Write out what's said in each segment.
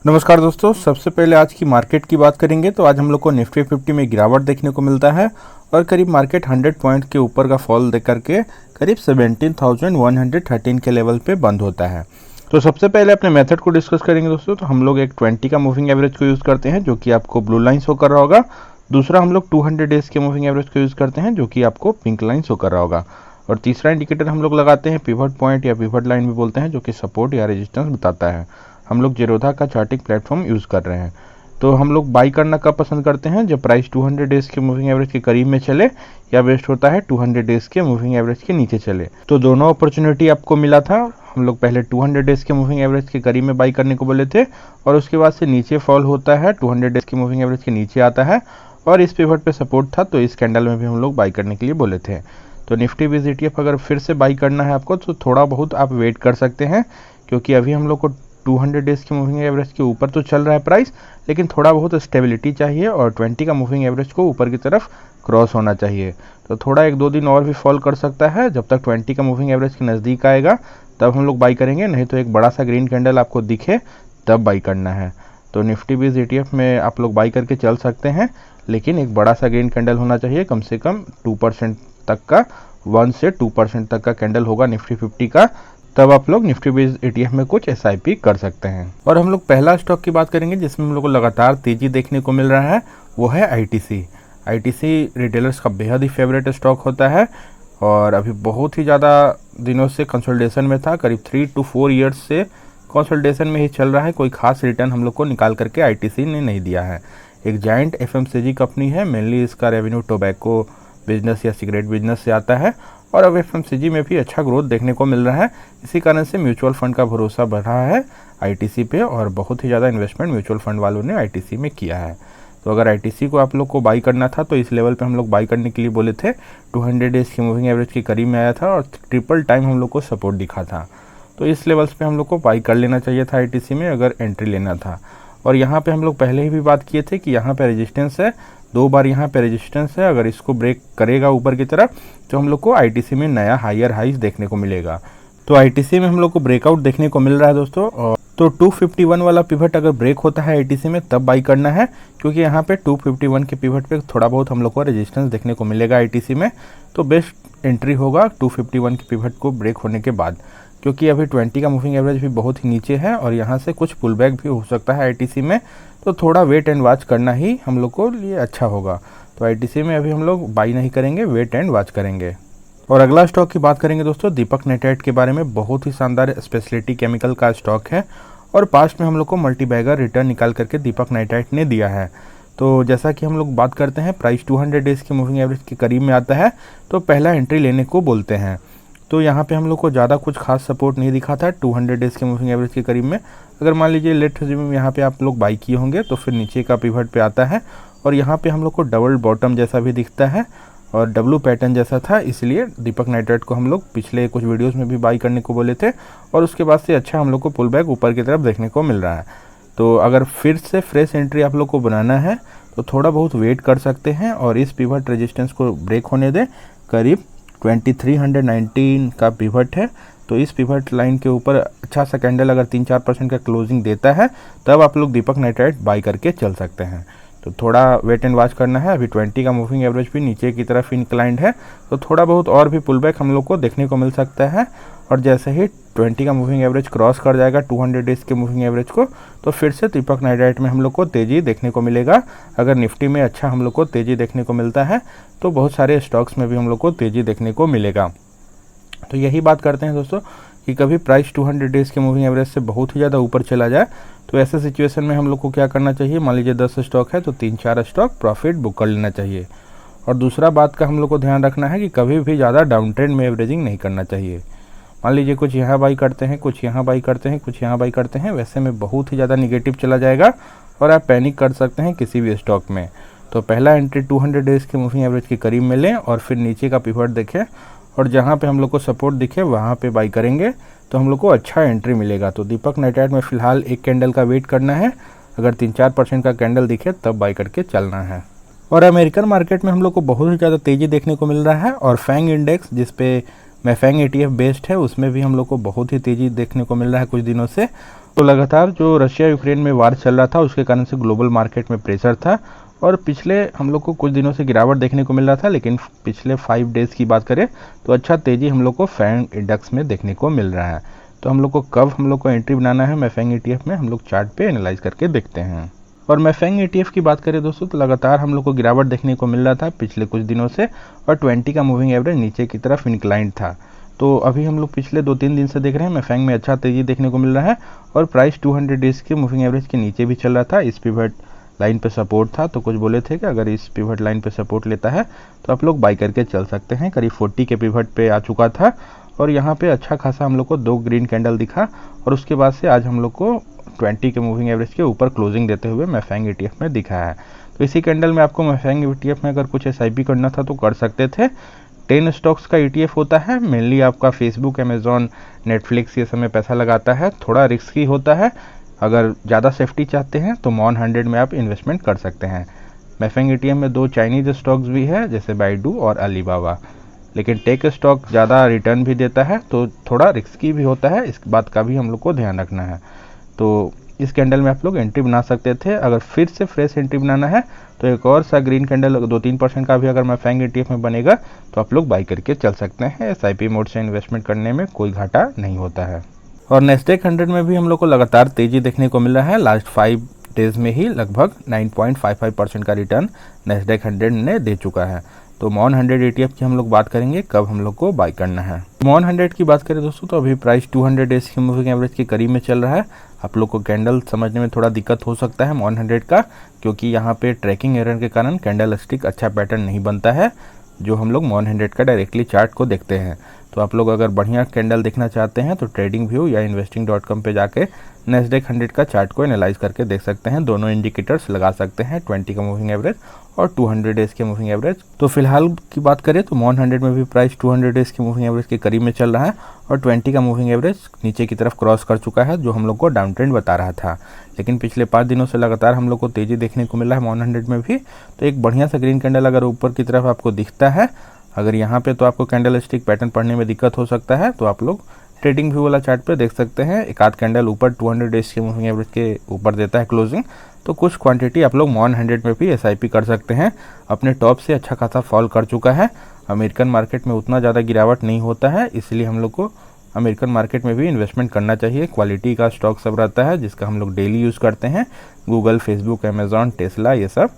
नमस्कार दोस्तों, सबसे पहले आज की मार्केट की बात करेंगे तो आज हम लोग को निफ्टी 50 में गिरावट देखने को मिलता है और करीब मार्केट 100 पॉइंट के ऊपर का फॉल देख करके करीब 17,113 के लेवल पे बंद होता है। तो सबसे पहले अपने मेथड को डिस्कस करेंगे दोस्तों। तो हम लोग एक 20 का मूविंग एवरेज को यूज़ करते हैं जो कि आपको ब्लू लाइन शो कर रहा होगा। दूसरा हम लोग 200 डेज के मूविंग एवरेज को यूज़ करते हैं जो कि आपको पिंक लाइन शो कर रहा होगा। और तीसरा इंडिकेटर हम लोग लगाते हैं पिवट पॉइंट या पिवट लाइन भी बोलते हैं, जो कि सपोर्ट या रेजिस्टेंस बताता है। हम लोग जेरोधा का चार्टिंग प्लेटफॉर्म यूज़ कर रहे हैं। तो हम लोग बाई करना कब पसंद करते हैं? जब प्राइस 200 डेज के मूविंग एवरेज के करीब में चले, या बेस्ट होता है 200 डेज के मूविंग एवरेज के नीचे चले। तो दोनों अपॉर्चुनिटी आपको मिला था। हम लोग पहले 200 डेज के मूविंग एवरेज के करीब में बाई करने को बोले थे और उसके बाद से नीचे फॉल होता है, 200 डेज के मूविंग एवरेज के नीचे आता है और इस पिवट पे सपोर्ट था, तो इस कैंडल में भी हम लोग बाई करने के लिए बोले थे। तो निफ्टी बीस ETF अगर फिर से बाई करना है आपको तो थोड़ा बहुत आप वेट कर सकते हैं, क्योंकि अभी हम लोग को 200 डेज के मूविंग एवरेज के ऊपर तो चल रहा है प्राइस, लेकिन थोड़ा बहुत स्टेबिलिटी चाहिए और 20 का मूविंग एवरेज को ऊपर की तरफ क्रॉस होना चाहिए। तो थोड़ा 1-2 दिन और भी फॉल कर सकता है। जब तक 20 का मूविंग एवरेज के नज़दीक आएगा तब हम लोग बाई करेंगे, नहीं तो एक बड़ा सा ग्रीन कैंडल आपको दिखे तब बाई करना है। तो निफ्टी बीस ETF में आप लोग बाई करके चल सकते हैं, लेकिन एक बड़ा सा ग्रीन कैंडल होना चाहिए, कम से कम 2% तक का, 1 से 2% तक का कैंडल होगा निफ्टी 50 का, तब आप लोग निफ्टी बेस ETF में कुछ SIP कर सकते हैं। और हम लोग पहला स्टॉक की बात करेंगे जिसमें हम लोग को लगातार तेजी देखने को मिल रहा है, वो है ITC रिटेलर्स का बेहद ही फेवरेट स्टॉक होता है और अभी बहुत ही ज़्यादा दिनों से कंसोलिडेशन में था। करीब 3 to 4 ईयर्स से कंसोलिडेशन में ही चल रहा है। कोई खास रिटर्न हम लोग को निकाल करके ITC ने नहीं दिया है। एक जाइंट FMCG कंपनी है, मेनली इसका रेवेन्यू टोबैको बिजनेस या सिगरेट बिजनेस से आता है और अब FMCG में भी अच्छा ग्रोथ देखने को मिल रहा है। इसी कारण से म्यूचुअल फंड का भरोसा बढ़ा है ITC पे और बहुत ही ज़्यादा इन्वेस्टमेंट म्यूचुअल फंड वालों ने ITC में किया है। तो अगर ITC को आप लोग को बाई करना था तो इस लेवल पे हम लोग बाई करने के लिए बोले थे। 200 डेज की मूविंग एवरेज के करीब में आया था और ट्रिपल टाइम हम लोग को सपोर्ट दिखा था। तो इस लेवल्स पे हम लोग को बाई कर लेना चाहिए था ITC में, अगर एंट्री लेना था। और यहाँ पे हम लोग पहले ही भी बात किए थे कि यहाँ पे रेजिस्टेंस है, 2 बार यहाँ पे रेजिस्टेंस है। अगर इसको ब्रेक करेगा ऊपर की तरफ तो हम लोग को ITC में नया हायर हाइज देखने को मिलेगा। तो ITC में हम लोग को ब्रेकआउट देखने को मिल रहा है दोस्तों। और तो 251 वाला पिवट अगर ब्रेक होता है ITC में तब बाई करना है, क्योंकि यहाँ पे 251 के पिवट पे थोड़ा बहुत हम लोग को रेजिस्टेंस देखने को मिलेगा ITC में। तो बेस्ट एंट्री होगा 251 के पिवट को ब्रेक होने के बाद, क्योंकि अभी 20 का मूविंग एवरेज भी बहुत ही नीचे है और यहाँ से कुछ पुल बैक भी हो सकता है ITC में। तो थोड़ा वेट एंड वॉच करना ही हम लोग को लिए अच्छा होगा। तो ITC में अभी हम लोग बाई नहीं करेंगे, वेट एंड वॉच करेंगे। और अगला स्टॉक की बात करेंगे दोस्तों, दीपक नाइट्राइट के बारे में। बहुत ही शानदार स्पेशलिटी केमिकल का स्टॉक है और पास्ट में हम लोग को मल्टी बैगर रिटर्न निकाल करके दीपक नाइट्राइट ने दिया है। तो जैसा कि हम लोग बात करते हैं, प्राइस 200 डेज के मूविंग एवरेज के करीब में आता है तो पहला एंट्री लेने को बोलते हैं। तो यहाँ पे हम लोग को ज़्यादा कुछ खास सपोर्ट नहीं दिखा था 200 डेज के मूविंग एवरेज के करीब में। अगर मान लीजिए लेट अज्यूम यहाँ पे आप लोग बाई किए होंगे तो फिर नीचे का पिवट पे आता है और यहाँ पे हम लोग को डबल बॉटम जैसा भी दिखता है और डब्लू पैटर्न जैसा था, इसलिए दीपक नाइट्राइट को हम लोग पिछले कुछ वीडियोज़ में भी बाई करने को बोले थे और उसके बाद से अच्छा हम लोग को पुल बैक ऊपर की तरफ देखने को मिल रहा है। तो अगर फिर से फ्रेश एंट्री आप लोग को बनाना है तो थोड़ा बहुत वेट कर सकते हैं और इस पिवट रेजिस्टेंस को ब्रेक होने दें। करीब 2319 का पिवट है, तो इस पिवट लाइन के ऊपर अच्छा सा कैंडल अगर 3-4% का क्लोजिंग देता है तब आप लोग दीपक नाइट्राइट बाई करके चल सकते हैं। तो थोड़ा वेट एंड वॉच करना है। अभी 20 का मूविंग एवरेज भी नीचे की तरफ इंक्लाइंड है, तो थोड़ा बहुत और भी पुल बैक हम लोग को देखने को मिल सकता है। और जैसे ही 20 का मूविंग एवरेज क्रॉस कर जाएगा 200 डेज के मूविंग एवरेज को, तो फिर से दीपक नाइट्राइट में हम लोग को तेज़ी देखने को मिलेगा। अगर निफ्टी में अच्छा हम लोग को तेज़ी देखने को मिलता है तो बहुत सारे स्टॉक्स में भी हम लोग को तेज़ी देखने को मिलेगा। तो यही बात करते हैं दोस्तों कि कभी प्राइस 200 डेज के मूविंग एवरेज से बहुत ही ज़्यादा ऊपर चला जाए तो ऐसे सिचुएशन में हम लोग को क्या करना चाहिए? मान लीजिए 10 स्टॉक है तो 3-4 स्टॉक प्रॉफिट बुक कर लेना चाहिए। और दूसरा बात का हम लोग को ध्यान रखना है कि कभी भी ज़्यादा डाउन ट्रेंड में एवरेजिंग नहीं करना चाहिए। मान लीजिए कुछ यहाँ बाई करते हैं, कुछ यहाँ बाई करते हैं, कुछ यहाँ बाई करते हैं, वैसे में बहुत ही ज़्यादा निगेटिव चला जाएगा और आप पैनिक कर सकते हैं किसी भी स्टॉक में। तो पहला एंट्री 200 डेज के मूविंग एवरेज के करीब में लें और फिर नीचे का पिवट देखें और जहाँ पे हम लोग को सपोर्ट दिखे वहाँ पे बाई करेंगे तो हम लोग को अच्छा एंट्री मिलेगा। तो दीपक नाइट्राइट में फ़िलहाल एक कैंडल का वेट करना है, अगर 3-4% का कैंडल दिखे तब बाई करके चलना है। और अमेरिकन मार्केट में हम लोग को बहुत ही ज़्यादा तेज़ी देखने को मिल रहा है और फैंग इंडेक्स जिसपे मैफैंग ETF बेस्ड है उसमें भी हम लोग को बहुत ही तेज़ी देखने को मिल रहा है कुछ दिनों से। तो लगातार जो रशिया यूक्रेन में वार चल रहा था उसके कारण से ग्लोबल मार्केट में प्रेशर था और पिछले हम लोग को कुछ दिनों से गिरावट देखने को मिल रहा था, लेकिन पिछले 5 डेज़ की बात करें तो अच्छा तेज़ी हम लोग को फैंग इंडेक्स में देखने को मिल रहा है। तो हम लोग को कब हम लोग को एंट्री बनाना है मैफेंग ETF में, हम लोग चार्ट पे एनालाइज करके देखते हैं। और मैफेंग ETF की बात करें दोस्तों तो लगातार हम लोग को गिरावट देखने को मिल रहा था पिछले कुछ दिनों से और 20 का मूविंग एवरेज नीचे की तरफ इंक्लाइंड था। तो अभी हम लोग पिछले 2-3 दिन से देख रहे हैं मैफेंग में अच्छा तेज़ी देखने को मिल रहा है और प्राइस 200 डेज़ के मूविंग एवरेज के नीचे भी चल रहा था। इस पिवट लाइन पे सपोर्ट था, तो कुछ बोले थे कि अगर इस पिवट लाइन पे सपोर्ट लेता है तो आप लोग बाई करके चल सकते हैं। करीब 40 के पिवट पे आ चुका था और यहाँ पे अच्छा खासा हम लोग को 2 ग्रीन कैंडल दिखा और उसके बाद से आज हम लोग को 20 के मूविंग एवरेज के ऊपर क्लोजिंग देते हुए मैफेंग ETF में दिखा है। तो इसी कैंडल में आपको मैफेंग ETF में अगर कुछ SIP करना था तो कर सकते थे। 10 स्टॉक्स का ETF होता है, मेनली आपका फेसबुक, अमेजॉन, नेटफ्लिक्स ये सब में पैसा लगाता है, थोड़ा रिस्की होता है। अगर ज़्यादा सेफ्टी चाहते हैं तो मॉन 100 में आप इन्वेस्टमेंट कर सकते हैं। मैफेंग ETF में 2 चाइनीज स्टॉक्स भी है जैसे बाइडू और अलीबाबा, लेकिन टेक स्टॉक ज़्यादा रिटर्न भी देता है तो थोड़ा रिस्की भी होता है, इस बात का भी हम लोग को ध्यान रखना है। तो इस कैंडल में आप लोग एंट्री बना सकते थे। अगर फिर से फ्रेश एंट्री बनाना है तो एक और सा ग्रीन कैंडल 2-3% का भी अगर मैफेंग ETF में बनेगा तो आप लोग बाई करके चल सकते हैं। SIP मोड से इन्वेस्टमेंट करने में कोई घाटा नहीं होता है। और नेस्डेक 100 में भी हम लोग को लगातार तेज़ी देखने को मिल रहा है। लास्ट 5 डेज़ में ही लगभग 9.55% का रिटर्न नेस्डेक 100 ने दे चुका है। तो मॉन 100 ETF की हम लोग बात करेंगे कब हम लोग को बाई करना है। मॉन 100 की बात करें दोस्तों तो अभी प्राइस 200 डेज की मूविंग एवरेज के करीब में चल रहा है। आप लोग को कैंडल समझने में थोड़ा दिक्कत हो सकता है मॉन 100 का, क्योंकि यहाँ पे ट्रैकिंग एरर के कारण कैंडल स्टिक अच्छा पैटर्न नहीं बनता है जो हम लोग मॉन 100 का डायरेक्टली चार्ट को देखते हैं। तो आप लोग अगर बढ़िया कैंडल देखना चाहते हैं तो ट्रेडिंग व्यू या investing.com पे जाके नेस्डेक 100 का चार्ट को एनालाइज करके देख सकते हैं। दोनों इंडिकेटर्स लगा सकते हैं, 20 का मूविंग एवरेज और 200 डेज के मूविंग एवरेज। तो फिलहाल की बात करें तो मॉन 100 में भी प्राइस 200 डेज के मूविंग एवरेज के करीब में चल रहा है और 20 का मूविंग एवरेज नीचे की तरफ क्रॉस कर चुका है जो हम लोग को डाउन ट्रेंड बता रहा था। लेकिन पिछले 5 दिनों से लगातार हम लोग को तेज़ी देखने को मिला है मॉन 100 में भी। तो एक बढ़िया सा ग्रीन कैंडल अगर ऊपर की तरफ आपको दिखता है, अगर यहाँ पे तो आपको कैंडल स्टिक पैटर्न पढ़ने में दिक्कत हो सकता है, तो आप लोग ट्रेडिंग व्यू वाला चार्ट पे देख सकते हैं। एक आध कैंडल ऊपर 200 डेज के मूविंग एवरेज के ऊपर देता है क्लोजिंग, तो कुछ क्वांटिटी आप लोग मॉन 100 में भी SIP कर सकते हैं। अपने टॉप से अच्छा खासा फॉल कर चुका है। अमेरिकन मार्केट में उतना ज़्यादा गिरावट नहीं होता है, इसलिए हम लोग को अमेरिकन मार्केट में भी इन्वेस्टमेंट करना चाहिए। क्वालिटी का स्टॉक सब रहता है जिसका हम लोग डेली यूज़ करते हैं। गूगल, फेसबुक, अमेजॉन, टेस्ला, ये सब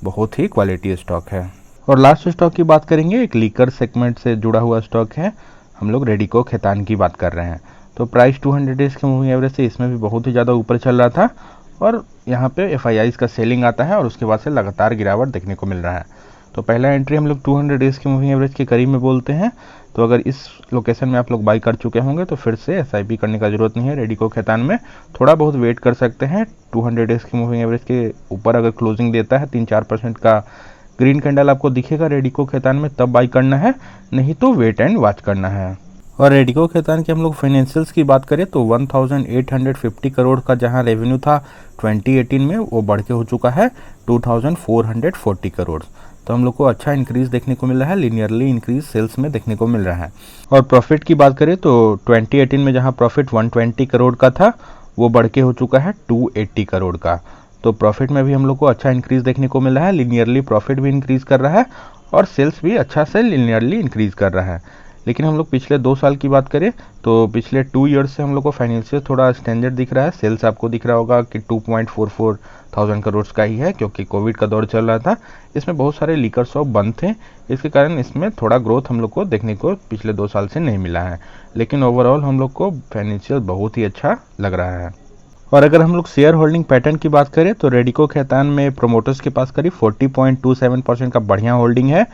बहुत ही क्वालिटी स्टॉक है। और लास्ट स्टॉक की बात करेंगे, एक लीकर सेगमेंट से जुड़ा हुआ स्टॉक है, हम लोग रेडिको खैतान की बात कर रहे हैं। तो प्राइस 200 डेज के मूविंग एवरेज से इसमें भी बहुत ही ज़्यादा ऊपर चल रहा था और यहाँ पे FIIs का सेलिंग आता है और उसके बाद से लगातार गिरावट देखने को मिल रहा है। तो पहला एंट्री हम लोग 200 डेज के मूविंग एवरेज के करीब में बोलते हैं। तो अगर इस लोकेशन में आप लोग बाई कर चुके होंगे तो फिर से SIP करने का जरूरत नहीं है। रेडिको खैतान में थोड़ा बहुत वेट कर सकते हैं। 200 डेज के मूविंग एवरेज के ऊपर अगर क्लोजिंग देता है 3-4% का ग्रीन कैंडल आपको दिखेगा रेडिको खैतान में, तब बाई करना है, नहीं तो वेट एंड वॉच करना है। और रेडिको खैतान के हम लोग फाइनेंशियल्स की बात करें तो 1850 करोड़ का जहां रेवेन्यू था 2018 में, वो बढ़ के हो चुका है 2440 करोड़। तो हम लोग को अच्छा इंक्रीज देखने को मिल रहा है, लीनियरली इंक्रीज सेल्स में देखने को मिल रहा है। और प्रॉफिट की बात करें तो 2018 में जहां प्रॉफिट 120 करोड़ का था वो बढ़ के हो चुका है 280 करोड़ का। तो प्रॉफिट में भी हम लोग को अच्छा इंक्रीज देखने को मिल रहा है। लीनियरली प्रॉफिट भी इंक्रीज कर रहा है और सेल्स भी अच्छा से लीनियरली इंक्रीज कर रहा है। लेकिन हम लोग पिछले 2 साल की बात करें तो पिछले 2 ईयर्स से हम लोग को फाइनेंशियल थोड़ा स्टैंडर्ड दिख रहा है। सेल्स आपको दिख रहा होगा कि 2.44 थाउजेंड करोड़ का ही है, क्योंकि कोविड का दौर चल रहा था। इसमें बहुत सारे लीकर शॉप बंद थे, इसके कारण इसमें थोड़ा ग्रोथ हम लोग को देखने को पिछले 2 साल से नहीं मिला है। लेकिन ओवरऑल हम लोग को फाइनेंशियल बहुत ही अच्छा लग रहा है। और अगर हम लोग शेयर होल्डिंग पैटर्न की बात करें तो रेडिको खैतान में प्रोमोटर्स के पास करीब 40.27% का बढ़िया होल्डिंग है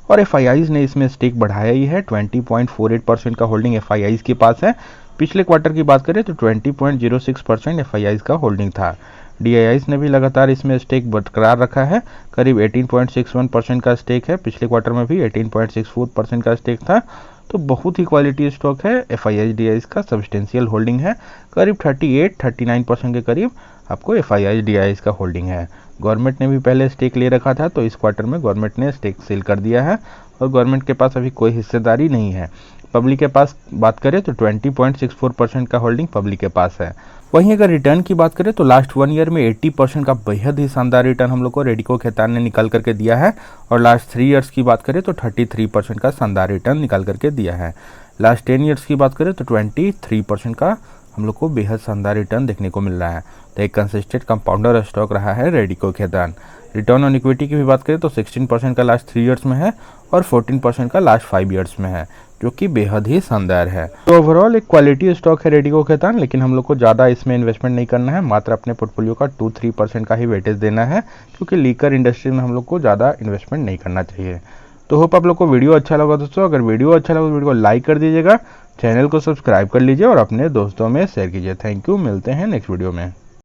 और FIIs ने इसमें स्टेक बढ़ाया ही है। 20.48% का होल्डिंग FIIs के पास है। पिछले क्वार्टर की बात करें तो 20.06% FIIs का होल्डिंग था। DIIs ने भी लगातार इसमें स्टेक बरकरार रखा है, करीब 18.61% का स्टेक है। पिछले क्वार्टर में भी 18.64% का स्टेक था। तो बहुत ही क्वालिटी स्टॉक है। FIIs DIIs का सब्सटेंशियल होल्डिंग है, करीब 38-39% के करीब आपको FII-DIIs का होल्डिंग है। गवर्नमेंट ने भी पहले स्टेक ले रखा था, तो इस क्वार्टर में गवर्नमेंट ने स्टेक सेल कर दिया है और गवर्नमेंट के पास अभी कोई हिस्सेदारी नहीं है। पब्लिक के पास बात करें तो 20.64% का होल्डिंग पब्लिक के पास है। वहीं अगर रिटर्न की बात करें तो लास्ट 1 ईयर में 80% का बेहद ही शानदार रिटर्न हम लोग को रेडिको खैतान ने निकाल करके दिया है और लास्ट 3 ईयर्स की बात करें तो 33% का शानदार रिटर्न निकाल करके दिया है। लास्ट 10 ईयर्स की बात करें तो 23% का हम लोग को बेहद शानदार रिटर्न देखने को मिल रहा है। तो एक कंसिस्टेंट कंपाउंडर स्टॉक रहा है Radico Khaitan. Return on equity की भी बात करें तो 16% का लास्ट 3 ईयर्स में है और 14% का लास्ट 5 ईयर्स में है, जो कि बेहद ही शानदार है। तो ओवरऑल एक क्वालिटी स्टॉक है रेडिको खैतान, लेकिन हम लोग को ज़्यादा इसमें इन्वेस्टमेंट नहीं करना है, मात्र अपने पोर्टफोलियो का 2-3% का ही वेटेज देना है, क्योंकि लीकर इंडस्ट्री में हम लोग को ज़्यादा इन्वेस्टमेंट नहीं करना चाहिए। तो होप आप लोग को वीडियो अच्छा लगा दोस्तों। अगर वीडियो अच्छा लगा तो वीडियो को लाइक कर दीजिएगा, चैनल को सब्सक्राइब कर लीजिए और अपने दोस्तों में शेयर कीजिए। थैंक यू, मिलते हैं नेक्स्ट वीडियो में।